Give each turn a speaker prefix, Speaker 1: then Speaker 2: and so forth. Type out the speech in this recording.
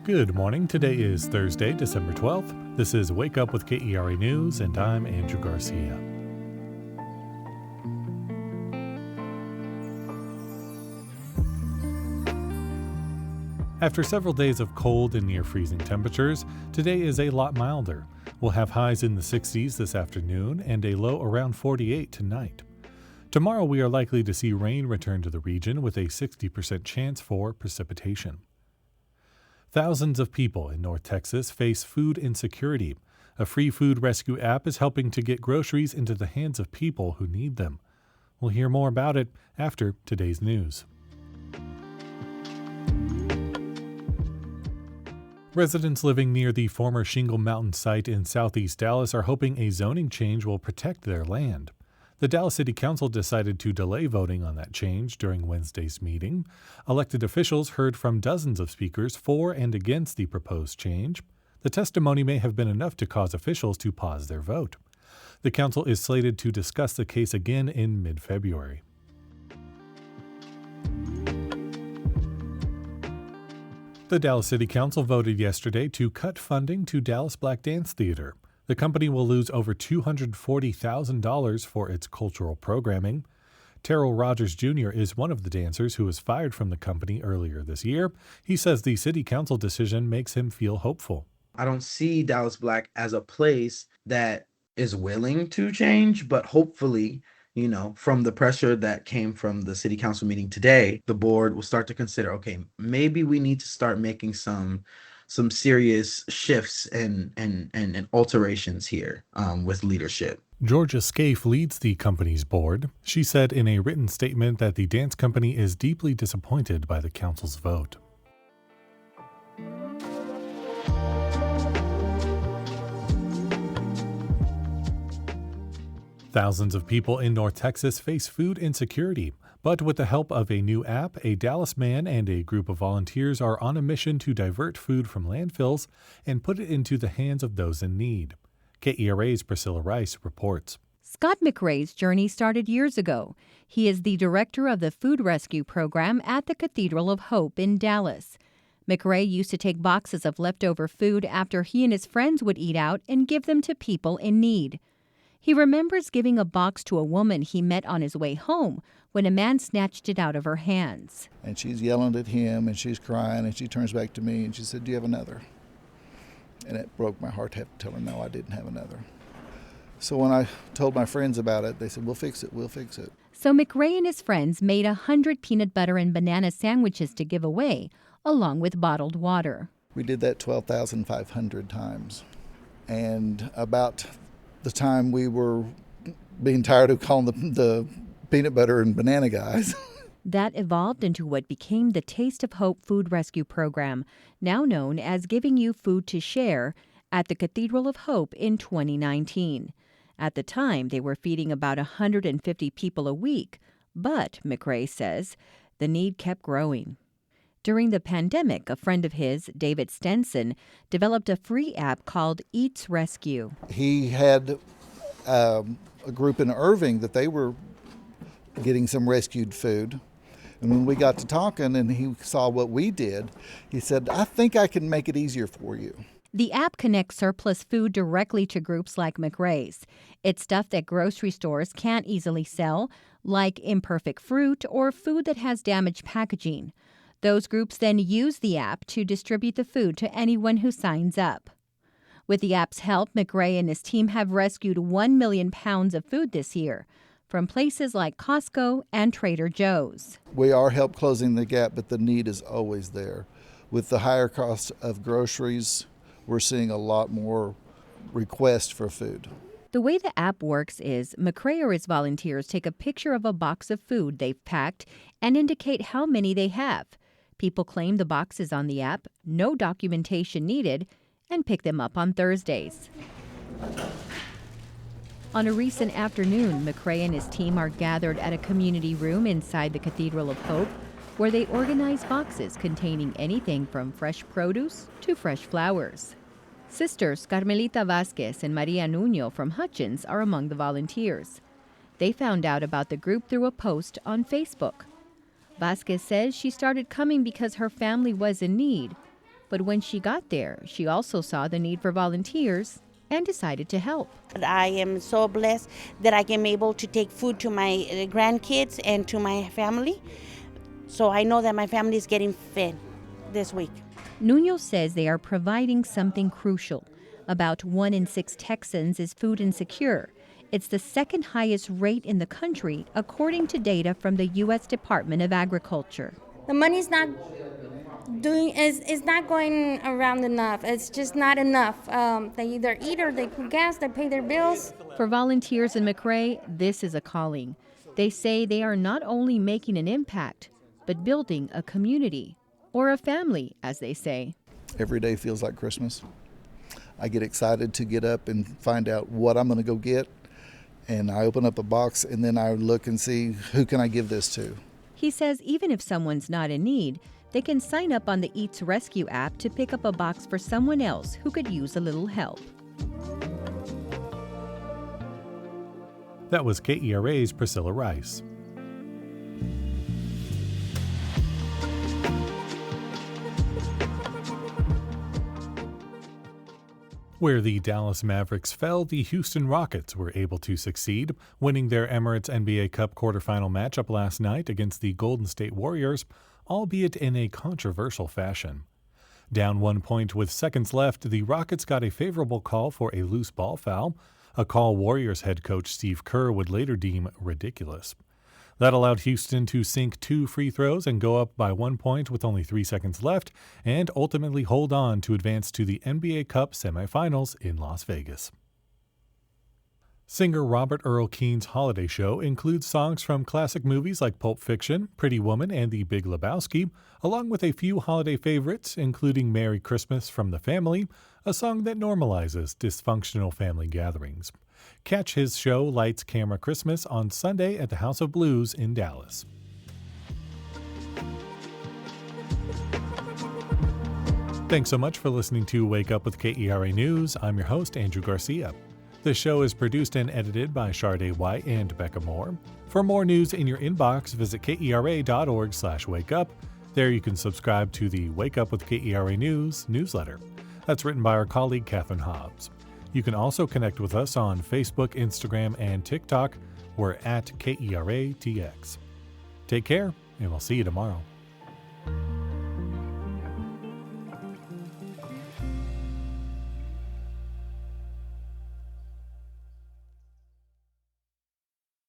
Speaker 1: Good morning. Today is Thursday, December 12th. This is Wake Up with KERA News, and I'm Andrew Garcia. After several days of cold and near freezing temperatures, today is a lot milder. We'll have highs in the 60s this afternoon and a low around 48 tonight. Tomorrow we are likely to see rain return to the region with a 60% chance for precipitation. Thousands of people in North Texas face food insecurity. A free food rescue app is helping to get groceries into the hands of people who need them. We'll hear more about it after today's news. Residents living near the former Shingle Mountain site in southeast Dallas are hoping a zoning change will protect their land. The Dallas City Council decided to delay voting on that change during Wednesday's meeting. Elected officials heard from dozens of speakers for and against the proposed change. The testimony may have been enough to cause officials to pause their vote. The council is slated to discuss the case again in mid-February. The Dallas City Council voted yesterday to cut funding to Dallas Black Dance Theater. The company will lose over $240,000 for its cultural programming. Terrell Rogers Jr. is one of the dancers who was fired from the company earlier this year. He says the city council decision makes him feel hopeful.
Speaker 2: I don't see Dallas Black as a place that is willing to change, but hopefully, from the pressure that came from the city council meeting today, the board will start to consider, okay, maybe we need to start making some serious shifts and alterations here with leadership.
Speaker 1: Georgia Scaife leads the company's board. She said in a written statement that the dance company is deeply disappointed by the council's vote. Thousands of people in North Texas face food insecurity. But with the help of a new app, a Dallas man and a group of volunteers are on a mission to divert food from landfills and put it into the hands of those in need. KERA's Priscilla Rice reports.
Speaker 3: Scott McRae's journey started years ago. He is the director of the food rescue program at the Cathedral of Hope in Dallas. McRae used to take boxes of leftover food after he and his friends would eat out and give them to people in need. He remembers giving a box to a woman he met on his way home when a man snatched it out of her hands.
Speaker 4: And she's yelling at him and she's crying and she turns back to me and she said, "Do you have another?" And it broke my heart to have to tell her no, I didn't have another. So when I told my friends about it, they said, we'll fix it.
Speaker 3: So McRae and his friends made 100 peanut butter and banana sandwiches to give away, along with bottled water.
Speaker 4: We did that 12,500 times. And about the time we were being tired of calling the peanut butter and banana guys.
Speaker 3: That evolved into what became the Taste of Hope food rescue program, now known as Giving You Food to Share, at the Cathedral of Hope in 2019. At the time, they were feeding about 150 people a week, but, McRae says, the need kept growing. During the pandemic, a friend of his, David Stenson, developed a free app called Eats Rescue.
Speaker 4: He had a group in Irving that they were getting some rescued food. And when we got to talking and he saw what we did, he said, I think I can make it easier for you.
Speaker 3: The app connects surplus food directly to groups like McRae's. It's stuff that grocery stores can't easily sell, like imperfect fruit or food that has damaged packaging. Those groups then use the app to distribute the food to anyone who signs up. With the app's help, McRae and his team have rescued 1 million pounds of food this year from places like Costco and Trader Joe's.
Speaker 4: We are help closing the gap, but the need is always there. With the higher cost of groceries, we're seeing a lot more requests for food.
Speaker 3: The way the app works is McRae or his volunteers take a picture of a box of food they've packed and indicate how many they have. People claim the boxes on the app, no documentation needed, and pick them up on Thursdays. On a recent afternoon, McRae and his team are gathered at a community room inside the Cathedral of Hope, where they organize boxes containing anything from fresh produce to fresh flowers. Sisters Carmelita Vasquez and Maria Nuño from Hutchins are among the volunteers. They found out about the group through a post on Facebook. Vasquez says she started coming because her family was in need, But when she got there, she also saw the need for volunteers and decided to help.
Speaker 5: I am so blessed that I am able to take food to my grandkids and to my family. So I know that my family is getting fed this week.
Speaker 3: Nuno says they are providing something crucial. About 1 in 6 Texans is food insecure. It's the second highest rate in the country, according to data from the U.S. Department of Agriculture.
Speaker 6: The money's not is not going around enough. It's just not enough. They either eat or they put gas, they pay their bills.
Speaker 3: For volunteers in McRae, this is a calling. They say they are not only making an impact, but building a community, or a family, as they say.
Speaker 4: Every day feels like Christmas. I get excited to get up and find out what I'm going to go get, and I open up a box and then I look and see who can I give this to.
Speaker 3: He says even if someone's not in need, they can sign up on the Eats Rescue app to pick up a box for someone else who could use a little help.
Speaker 1: That was KERA's Priscilla Rice. Where the Dallas Mavericks fell, the Houston Rockets were able to succeed, winning their Emirates NBA Cup quarterfinal matchup last night against the Golden State Warriors, albeit in a controversial fashion. Down 1 point with seconds left, the Rockets got a favorable call for a loose ball foul, a call Warriors head coach Steve Kerr would later deem ridiculous. That allowed Houston to sink 2 free throws and go up by 1 point with only 3 seconds left, and ultimately hold on to advance to the NBA Cup semifinals in Las Vegas. Singer Robert Earl Keen's holiday show includes songs from classic movies like Pulp Fiction, Pretty Woman, and The Big Lebowski, along with a few holiday favorites, including Merry Christmas from the Family, a song that normalizes dysfunctional family gatherings. Catch his show Lights, Camera, Christmas on Sunday at the House of Blues in Dallas. Thanks so much for listening to Wake Up with KERA News. I'm your host, Andrew Garcia. This show is produced and edited by Shardae White and Bekah Morr. For more news in your inbox, visit kera.org/wakeup. There you can subscribe to the Wake Up with KERA News newsletter. That's written by our colleague Catherine Hobbs. You can also connect with us on Facebook, Instagram, and TikTok. We're at KERATX. Take care, and we'll see you tomorrow.